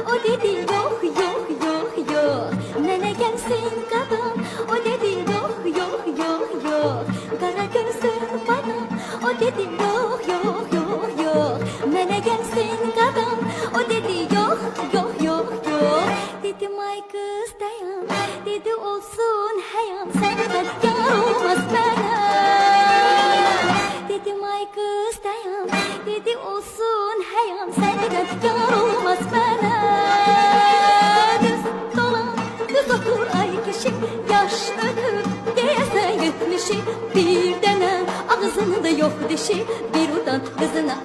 O dedi yok yok yok yok. Nene gelsin kadın. O dedi yok yok yok yok. Kara gözün bana. O dedi yok yok yok yok. Nene gelsin kadın. O dedi yok yok yok yok. Dedim ay kız dayan. Dedi olsun hayan. Senden yar olmaz bana. Dedim ay kız dayan. Dedi olsun hayan. Senden yar olmaz bana. Düz dolan düz otur ay kişi. Yaş ötür diyesen yetmişi. Bir dene ağzında yok dişi. Bir utan kızına